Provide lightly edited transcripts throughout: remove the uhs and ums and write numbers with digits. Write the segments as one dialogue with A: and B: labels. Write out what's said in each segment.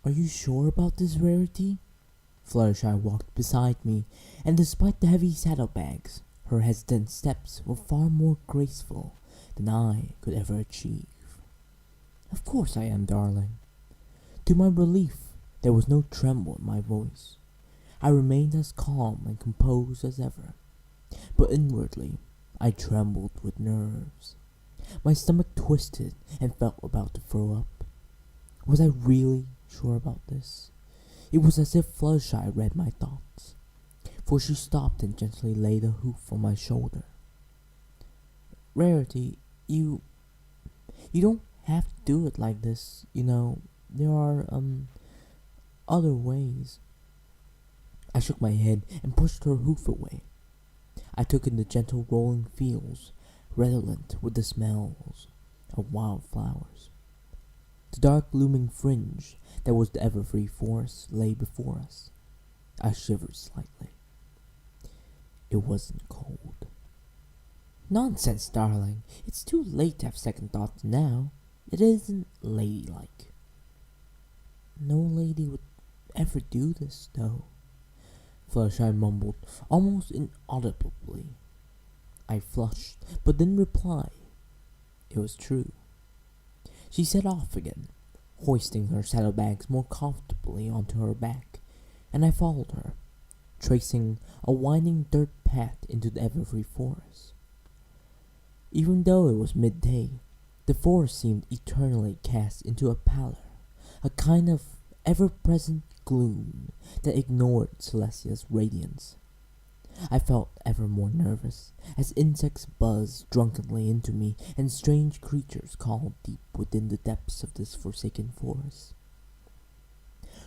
A: Are you sure about this, Rarity? Fluttershy walked beside me, and despite the heavy saddlebags, her hesitant steps were far more graceful than I could ever achieve. Of course I am, darling. To my relief, there was no tremble in my voice. I remained as calm and composed as ever, but inwardly I trembled with nerves. My stomach twisted and felt about to throw up. Was I really sure about this? It was as if Fluttershy read my thoughts, for she stopped and gently laid a hoof on my shoulder. Rarity, you don't have to do it like this, you know. There are, other ways. I shook my head and pushed her hoof away. I took in the gentle rolling fields, redolent with the smells of wildflowers. The dark looming fringe that was the Everfree forest lay before us. I shivered slightly. It wasn't cold. Nonsense, darling. It's too late to have second thoughts now. It isn't ladylike. No lady would ever do this, though, Fluttershy mumbled, almost inaudibly. I flushed, but didn't reply. It was true. She set off again, hoisting her saddlebags more comfortably onto her back, and I followed her, tracing a winding dirt path into the Everfree forest. Even though it was midday, the forest seemed eternally cast into a pallor, a kind of ever-present gloom that ignored Celestia's radiance. I felt ever more nervous as insects buzzed drunkenly into me and strange creatures called deep within the depths of this forsaken forest.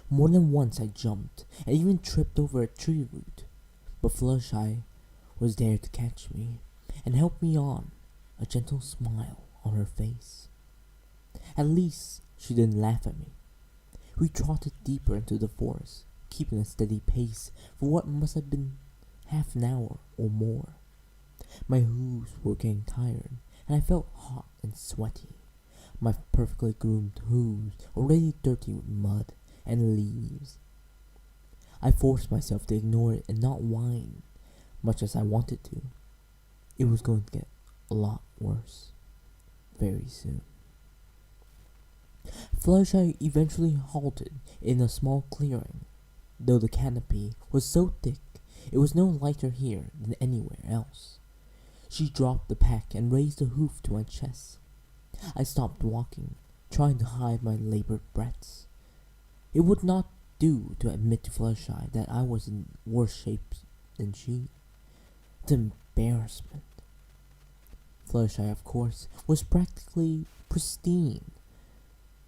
A: More than once I jumped and even tripped over a tree root, but Fluttershy was there to catch me and help me on, a gentle smile on her face. At least she didn't laugh at me. We trotted deeper into the forest, keeping a steady pace for what must have been half an hour or more. My hooves were getting tired, and I felt hot and sweaty, my perfectly groomed hooves already dirty with mud and leaves. I forced myself to ignore it and not whine, much as I wanted to. It was going to get a lot worse very soon. Fluttershy eventually halted in a small clearing. Though the canopy was so thick, it was no lighter here than anywhere else. She dropped the pack and raised a hoof to my chest. I stopped walking, trying to hide my labored breaths. It would not do to admit to Fluttershy that I was in worse shape than she. The embarrassment. Fluttershy, of course, was practically pristine.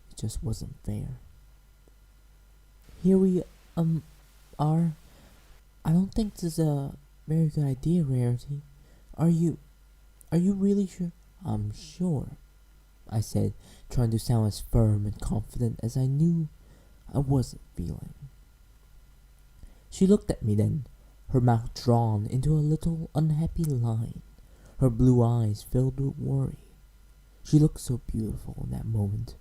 A: It just wasn't fair. Here we, are. I don't think this is a very good idea, Rarity. Are you really sure? I'm sure, I said, trying to sound as firm and confident as I knew I wasn't feeling. She looked at me then, her mouth drawn into a little unhappy line, her blue eyes filled with worry. She looked so beautiful in that moment,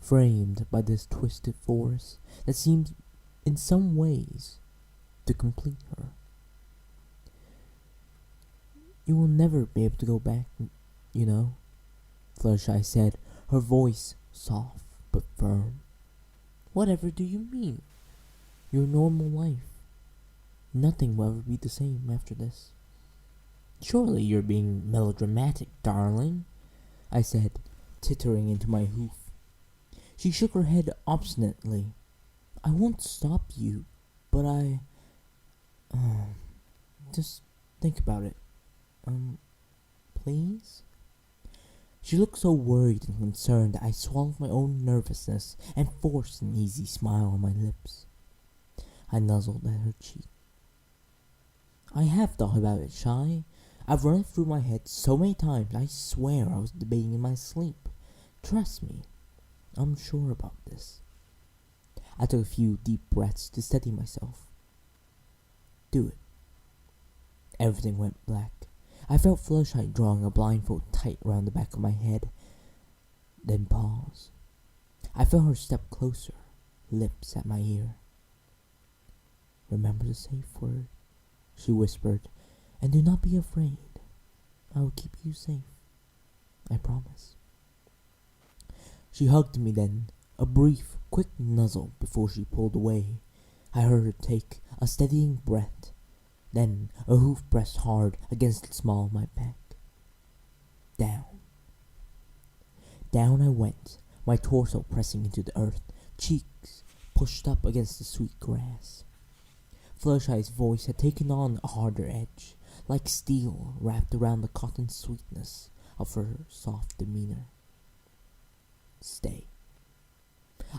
A: framed by this twisted forest that seemed in some ways to complete her. You will never be able to go back, you know, Fluttershy said, her voice soft but firm. Whatever do you mean? Your normal life. Nothing will ever be the same after this. Surely you're being melodramatic, darling, I said, tittering into my hoof. She shook her head obstinately. I won't stop you, but just think about it. Please? She looked so worried and concerned that I swallowed my own nervousness and forced an easy smile on my lips. I nuzzled at her cheek. I have thought about it, Shy. I've run it through my head so many times I swear I was debating in my sleep. Trust me, I'm sure about this. I took a few deep breaths to steady myself. Do it. Everything went black. I felt Fluttershy drawing a blindfold tight around the back of my head, then pause. I felt her step closer, lips at my ear. "Remember the safe word," she whispered, "and do not be afraid. I will keep you safe. I promise." She hugged me then, a brief, quick nuzzle before she pulled away. I heard her take a steadying breath, then a hoof pressed hard against the small of my back. Down. Down I went, my torso pressing into the earth, cheeks pushed up against the sweet grass. Fluttershy's voice had taken on a harder edge, like steel wrapped around the cotton sweetness of her soft demeanor. "Stay."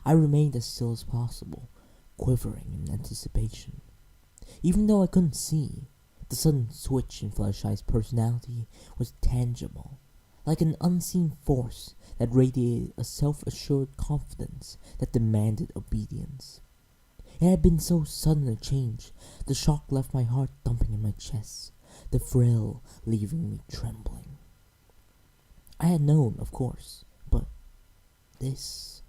A: I remained as still as possible, quivering in anticipation. Even though I couldn't see, the sudden switch in Fluttershy's personality was tangible, like an unseen force that radiated a self-assured confidence that demanded obedience. It had been so sudden a change, the shock left my heart thumping in my chest, the thrill leaving me trembling. I had known, of course, but this...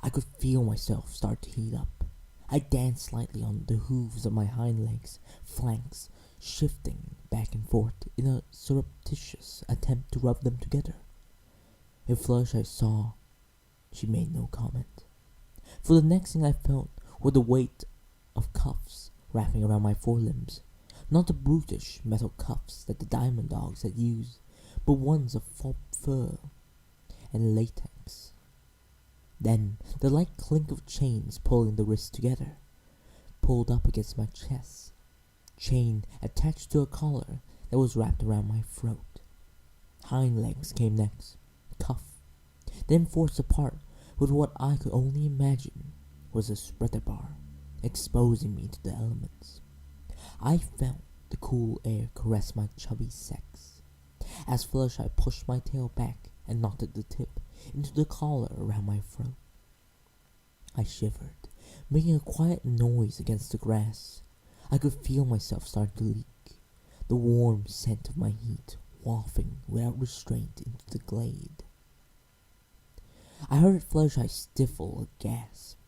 A: I could feel myself start to heat up. I danced slightly on the hooves of my hind legs, flanks shifting back and forth in a surreptitious attempt to rub them together. If Fluttershy saw, she made no comment. For the next thing I felt were the weight of cuffs wrapping around my forelimbs. Not the brutish metal cuffs that the diamond dogs had used, but ones of faux fur and latex. Then the light clink of chains pulling the wrists together, pulled up against my chest, chain attached to a collar that was wrapped around my throat. Hind legs came next, cuff, then forced apart with what I could only imagine was a spreader bar, exposing me to the elements. I felt the cool air caress my chubby sex, as Fluttershy pushed my tail back and knotted the tip into the collar around my throat. I shivered, making a quiet noise against the grass. I could feel myself start to leak, the warm scent of my heat wafting without restraint into the glade. I heard Fluttershy stifle a gasp.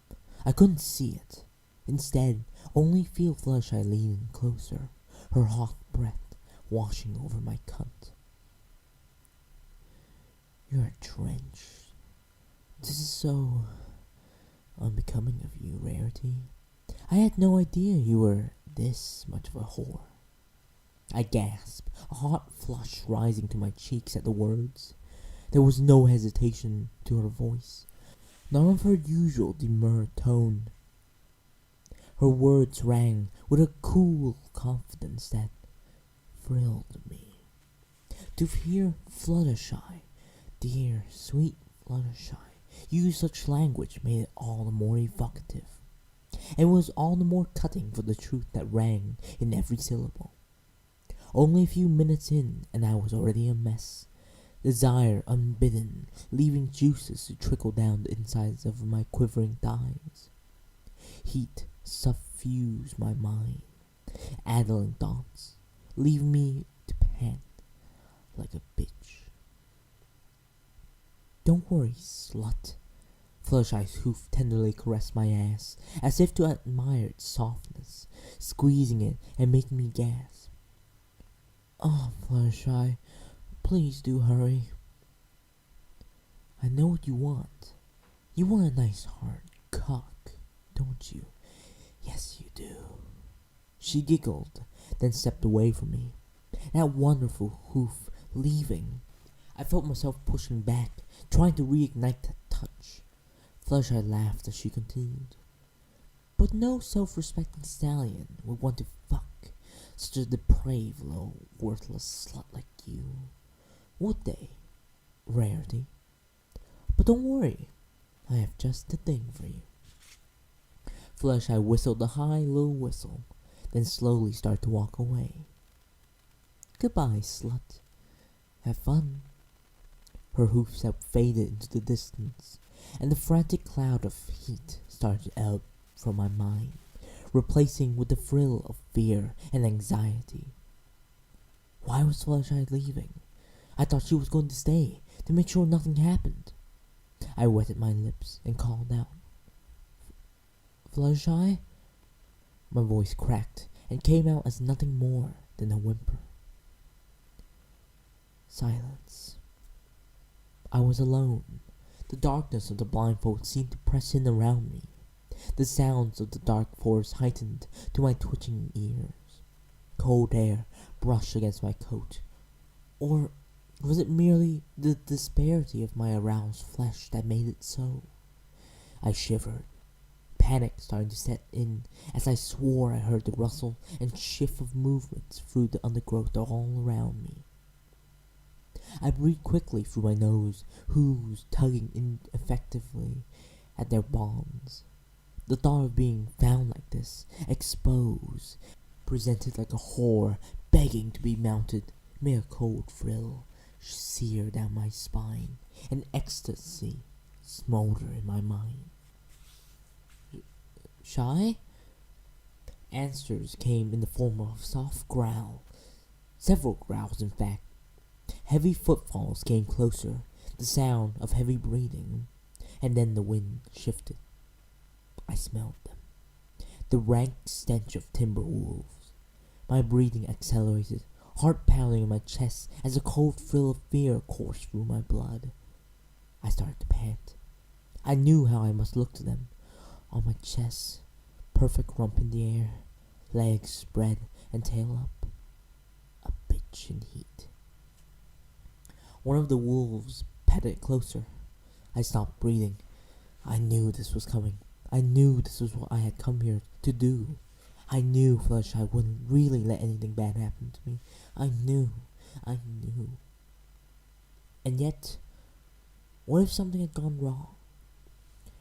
A: I couldn't see it. Instead, only feel Fluttershy leaning closer, her hot breath washing over my cunt. "You're drenched. This is so unbecoming of you, Rarity. I had no idea you were this much of a whore." I gasped, a hot flush rising to my cheeks at the words. There was no hesitation to her voice, none of her usual demure tone. Her words rang with a cool confidence that thrilled me. To hear Fluttershy, dear, sweet Fluttershy, use such language made it all the more evocative, and was all the more cutting for the truth that rang in every syllable. Only a few minutes in, and I was already a mess. Desire unbidden, leaving juices to trickle down the insides of my quivering thighs. Heat suffused my mind, addling thoughts, leaving me to pant like a bitch. "Don't worry, slut." Fluttershy's hoof tenderly caressed my ass, as if to admire its softness, squeezing it and making me gasp. "Oh, Fluttershy, please do hurry." "I know what you want. You want a nice hard cock, don't you?" "Yes, you do." She giggled, then stepped away from me. That wonderful hoof leaving, I felt myself pushing back, trying to reignite that touch. Fluttershy laughed as she continued. "But no self-respecting stallion would want to fuck such a depraved, low, worthless slut like you, would they, Rarity? But don't worry, I have just the thing for you." Fluttershy whistled a high, low whistle, then slowly started to walk away. "Goodbye, slut. Have fun." Her hoofs had faded into the distance, and the frantic cloud of heat started to ebb from my mind, replacing with the thrill of fear and anxiety. Why was Fluttershy leaving? I thought she was going to stay, to make sure nothing happened. I wetted my lips and called out, Fluttershy? My voice cracked and came out as nothing more than a whimper. Silence. I was alone. The darkness of the blindfold seemed to press in around me. The sounds of the dark forest heightened to my twitching ears. Cold air brushed against my coat. Or was it merely the disparity of my aroused flesh that made it so? I shivered. Panic started to set in as I swore I heard the rustle and shift of movements through the undergrowth all around me. I breathed quickly through my nose, hooves tugging ineffectively at their bonds. The thought of being found like this, exposed, presented like a whore begging to be mounted, made a cold thrill sear down my spine, and ecstasy smolder in my mind. Shy? Answers came in the form of a soft growl. Several growls, in fact. Heavy footfalls came closer, the sound of heavy breathing, and then the wind shifted. I smelled them. The rank stench of timber wolves. My breathing accelerated, heart pounding in my chest as a cold thrill of fear coursed through my blood. I started to pant. I knew how I must look to them. On my chest, perfect rump in the air, legs spread and tail up. A bitch in heat. One of the wolves patted closer. I stopped breathing. I knew this was coming. I knew this was what I had come here to do. I knew Fluttershy wouldn't really let anything bad happen to me. I knew. And yet, what if something had gone wrong?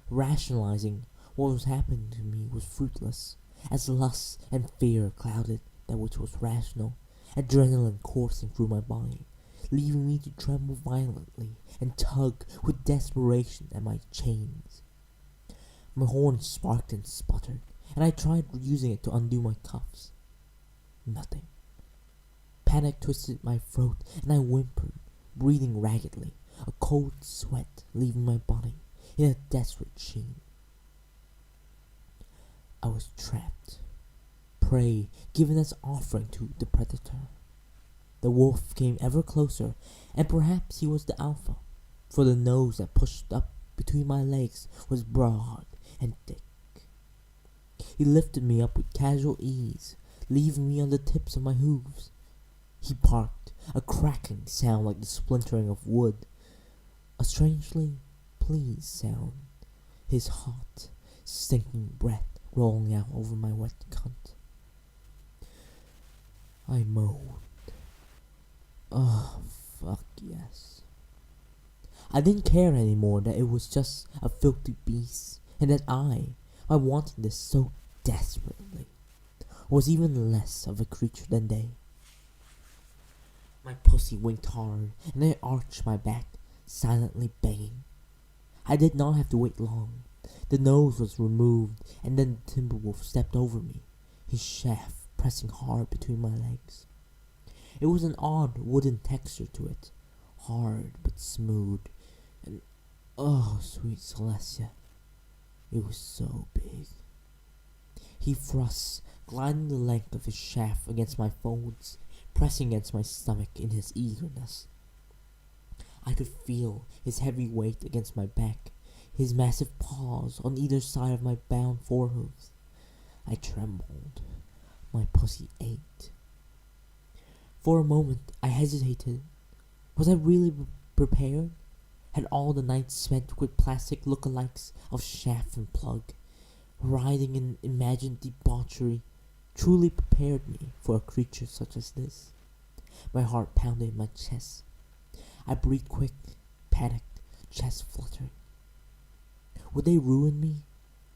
A: Rationalizing what was happening to me was fruitless, as lust and fear clouded that which was rational, adrenaline coursing through my body, leaving me to tremble violently and tug with desperation at my chains. My horn sparked and sputtered, and I tried using it to undo my cuffs. Nothing. Panic twisted my throat, and I whimpered, breathing raggedly, a cold sweat leaving my body in a desperate sheen. I was trapped, prey given as offering to the predator. The wolf came ever closer, and perhaps he was the alpha, for the nose that pushed up between my legs was broad and thick. He lifted me up with casual ease, leaving me on the tips of my hooves. He barked, a crackling sound like the splintering of wood, a strangely pleased sound, his hot, stinking breath rolling out over my wet cunt. I moaned. Oh, fuck yes. I didn't care anymore that it was just a filthy beast, and that I wanted this so desperately, was even less of a creature than they. My pussy winked hard, and I arched my back, silently begging. I did not have to wait long. The nose was removed, and then the timberwolf stepped over me, his shaft pressing hard between my legs. It was an odd wooden texture to it, hard but smooth, and oh, sweet Celestia, it was so big. He thrust, gliding the length of his shaft against my folds, pressing against my stomach in his eagerness. I could feel his heavy weight against my back, his massive paws on either side of my bound forehooves. I trembled. My pussy ached. For a moment, I hesitated. Was I really prepared? Had all the nights spent with plastic lookalikes of shaft and plug, riding in imagined debauchery, truly prepared me for a creature such as this? My heart pounded in my chest. I breathed quick, panicked, chest fluttering. Would they ruin me?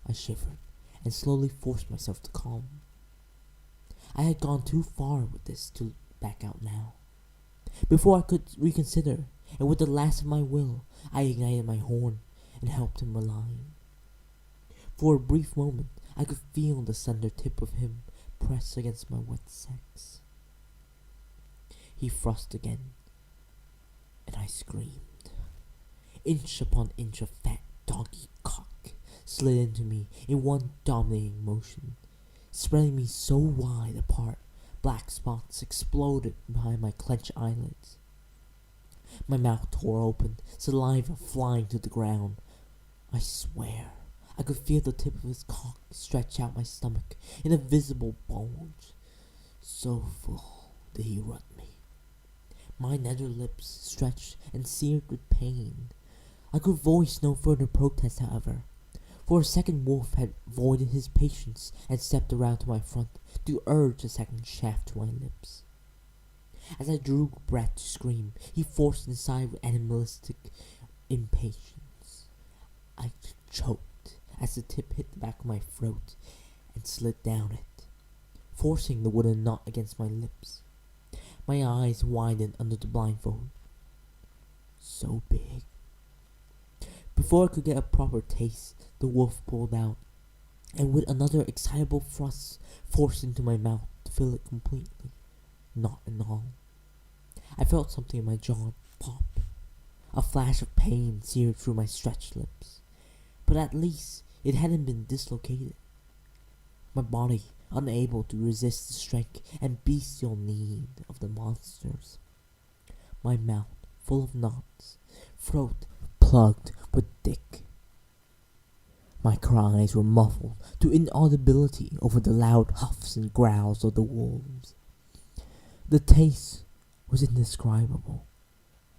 A: I shivered, and slowly forced myself to calm. I had gone too far with this to back out now. Before I could reconsider, and with the last of my will, I ignited my horn and helped him align. For a brief moment, I could feel the slender tip of him press against my wet sex. He thrust again, and I screamed. Inch upon inch of fat doggy cock slid into me in one dominating motion, spreading me so wide apart, black spots exploded behind my clenched eyelids. My mouth tore open, saliva flying to the ground. I swear, I could feel the tip of his cock stretch out my stomach in a visible bulge. So full did he rut me. My nether lips stretched and seared with pain. I could voice no further protest, however. For a second, Wolf had voided his patience and stepped around to my front to urge a second shaft to my lips. As I drew breath to scream, he forced inside with animalistic impatience. I choked as the tip hit the back of my throat and slid down it, forcing the wooden knot against my lips. My eyes widened under the blindfold. So big. Before I could get a proper taste, the wolf pulled out, and with another excitable thrust, forced into my mouth to fill it completely, knot and all. I felt something in my jaw pop. A flash of pain seared through my stretched lips, but at least it hadn't been dislocated. My body unable to resist the strength and bestial need of the monsters. My mouth full of knots, throat plugged with dick. My cries were muffled to inaudibility over the loud huffs and growls of the wolves. The taste was indescribable,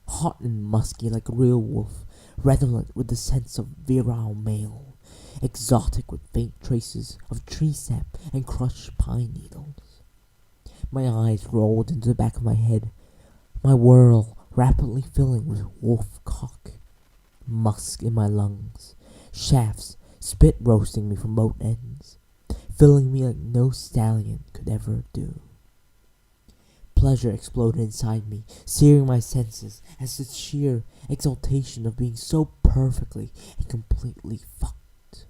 A: hot and musky like a real wolf, redolent with the sense of virile male, exotic with faint traces of tree sap and crushed pine needles. My eyes rolled into the back of my head, my whirl rapidly filling with wolf cock, musk in my lungs, shafts spit roasting me from both ends, filling me like no stallion could ever do. Pleasure exploded inside me, searing my senses as the sheer exultation of being so perfectly and completely fucked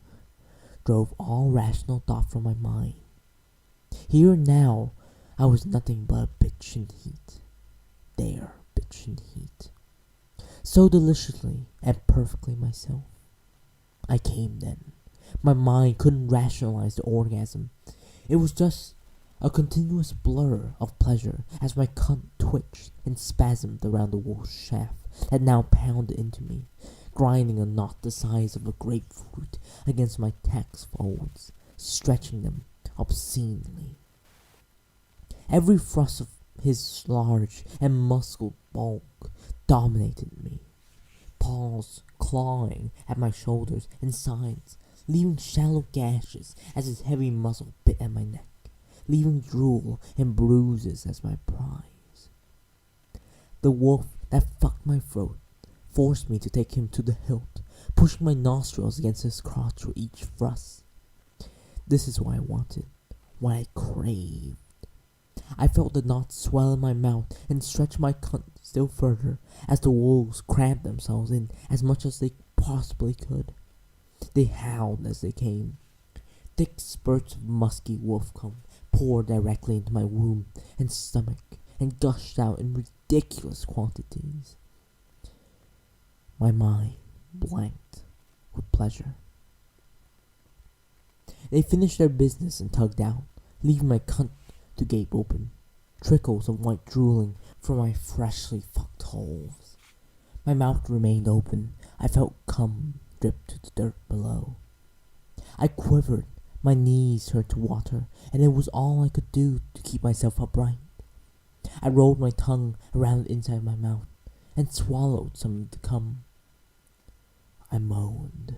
A: drove all rational thought from my mind. Here and now, I was nothing but a bitch in heat. Their bitch in heat. So deliciously and perfectly myself. I came then. My mind couldn't rationalize the orgasm. It was just a continuous blur of pleasure as my cunt twitched and spasmed around the wolf's shaft that now pounded into me, grinding a knot the size of a grapefruit against my tax folds, stretching them obscenely. Every thrust of his large and muscled bulk dominated me, paws clawing at my shoulders and sides, leaving shallow gashes as his heavy muzzle bit at my neck, leaving drool and bruises as my prize. The wolf that fucked my throat forced me to take him to the hilt, pushing my nostrils against his crotch with each thrust. This is what I wanted, what I craved. I felt the knot swell in my mouth and stretch my cunt still further as the wolves crammed themselves in as much as they possibly could. They howled as they came. Thick spurts of musky wolf cum poured directly into my womb and stomach and gushed out in ridiculous quantities. My mind blanked with pleasure. They finished their business and tugged out, leaving my cunt to gape open, trickles of white drooling from my freshly fucked holes. My mouth remained open. I felt cum drip to the dirt below. I quivered, my knees turned to water, and it was all I could do to keep myself upright. I rolled my tongue around the inside of my mouth and swallowed some of the cum. I moaned.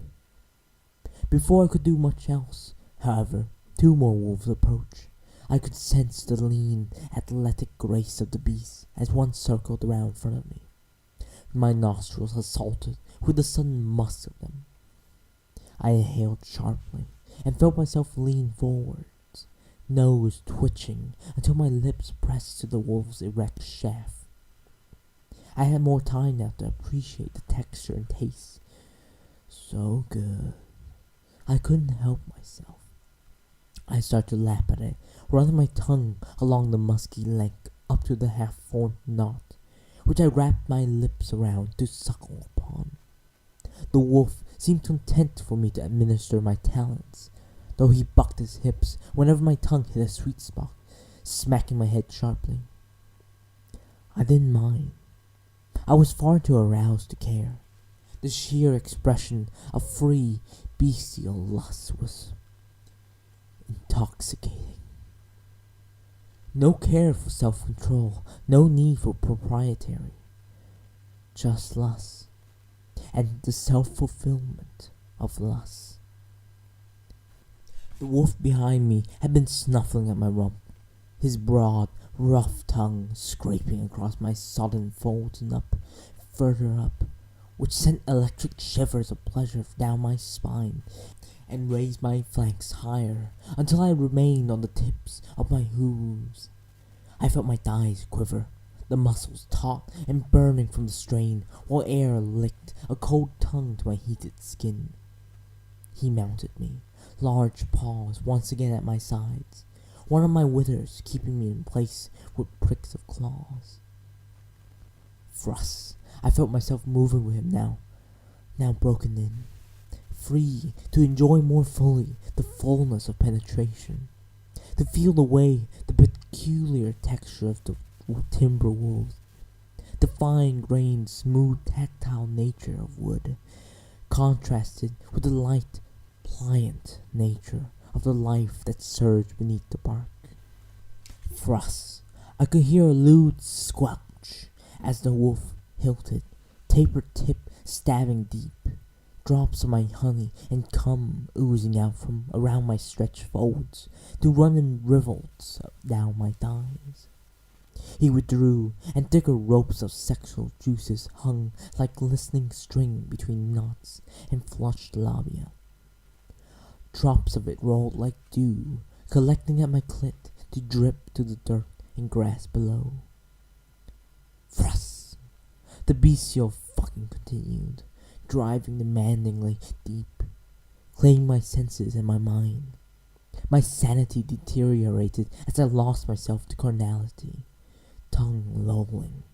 A: Before I could do much else, however, two more wolves approached. I could sense the lean, athletic grace of the beast as one circled around in front of me. My nostrils assaulted with the sudden musk of them. I inhaled sharply and felt myself lean forwards, nose twitching until my lips pressed to the wolf's erect shaft. I had more time now to appreciate the texture and taste. So good. I couldn't help myself. I started to lap at it, running my tongue along the musky length up to the half-formed knot, which I wrapped my lips around to suckle upon. The wolf seemed content for me to administer my talents, though he bucked his hips whenever my tongue hit a sweet spot, smacking my head sharply. I didn't mind. I was far too aroused to care. The sheer expression of free, bestial lust was intoxicating. No care for self-control, no need for proprietary. Just lust, and the self-fulfillment of lust. The wolf behind me had been snuffling at my rump, his broad, rough tongue scraping across my sodden folds and up, further up, which sent electric shivers of pleasure down my spine and raised my flanks higher until I remained on the tips of my hooves. I felt my thighs quiver, the muscles taut and burning from the strain, while air licked a cold tongue to my heated skin. He mounted me, large paws once again at my sides, one of my withers keeping me in place with pricks of claws. Thrusts. I felt myself moving with him now broken in, free to enjoy more fully the fullness of penetration, to feel the peculiar texture of the timber wolves, the fine-grained, smooth, tactile nature of wood, contrasted with the light, pliant nature of the life that surged beneath the bark. Thrusts. I could hear a lewd squelch as the wolf hilted, tapered tip stabbing deep, drops of my honey and cum oozing out from around my stretched folds to run in rivulets down my thighs. He withdrew, and thicker ropes of sexual juices hung like glistening string between knots and flushed labia. Drops of it rolled like dew, collecting at my clit to drip to the dirt and grass below. Thrust! The bestial fucking continued, driving demandingly deep, claiming my senses and my mind. My sanity deteriorated as I lost myself to carnality, tongue lolling,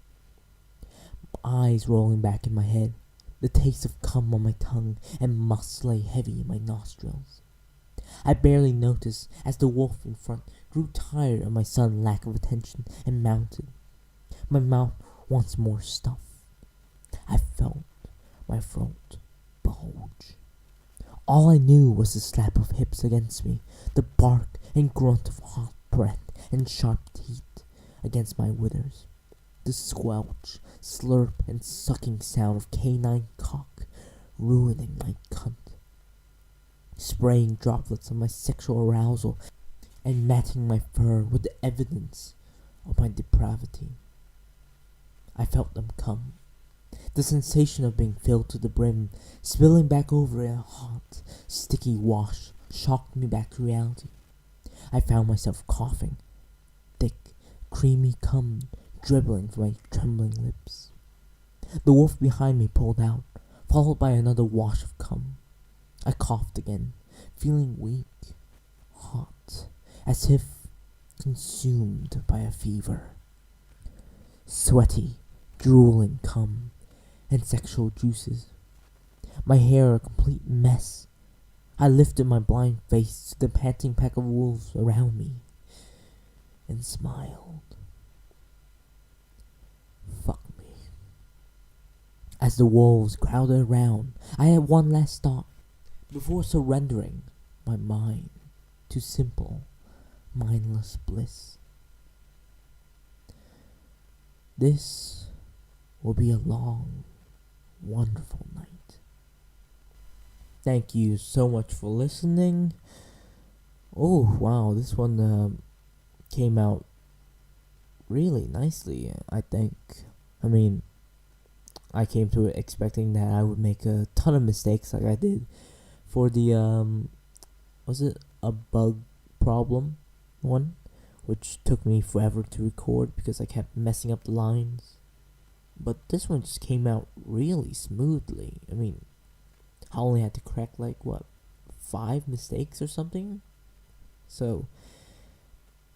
A: eyes rolling back in my head, the taste of cum on my tongue and must lay heavy in my nostrils. I barely noticed as the wolf in front grew tired of my sudden lack of attention and mounted, my mouth once more stuffed. I felt my throat bulge. All I knew was the slap of hips against me, the bark and grunt of hot breath and sharp teeth against my withers, the squelch, slurp, and sucking sound of canine cock ruining my cunt, spraying droplets of my sexual arousal and matting my fur with the evidence of my depravity. I felt them come. The sensation of being filled to the brim, spilling back over in a hot, sticky wash, shocked me back to reality. I found myself coughing, thick, creamy cum dribbling from my trembling lips. The wolf behind me pulled out, followed by another wash of cum. I coughed again, feeling weak, hot, as if consumed by a fever. Sweaty, drooling cum and sexual juices. My hair a complete mess. I lifted my blind face to the panting pack of wolves around me and smiled. Fuck me. As the wolves crowded around, I had one last thought before surrendering my mind to simple, mindless bliss. This will be a long, wonderful night. Thank you so much for listening. Oh wow, this one came out really nicely, I think. I mean, I came to it expecting that I would make a ton of mistakes like I did for the was it a bug problem one, which took me forever to record because I kept messing up the lines. But this one just came out really smoothly. I mean, I only had to correct 5 mistakes or something. So,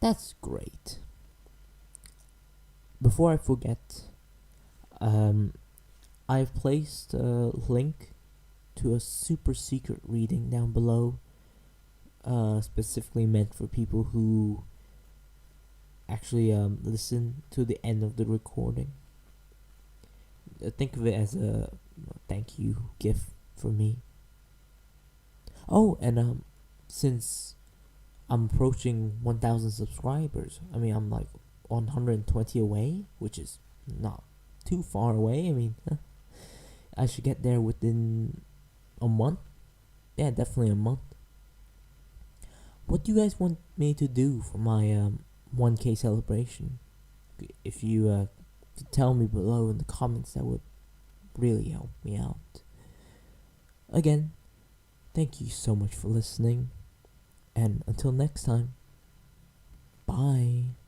A: that's great. Before I forget, I've placed a link to a super secret reading down below, specifically meant for people who actually listen to the end of the recording. Think of it as a thank you gift for me. Oh, and since I'm approaching 1,000 subscribers, I mean, I'm like 120 away, which is not too far away. I mean, I should get there within a month. Yeah, definitely a month. What do you guys want me to do for my 1K celebration? If you could tell me below in the comments, that would really help me out. Again, thank you so much for listening, and until next time, bye.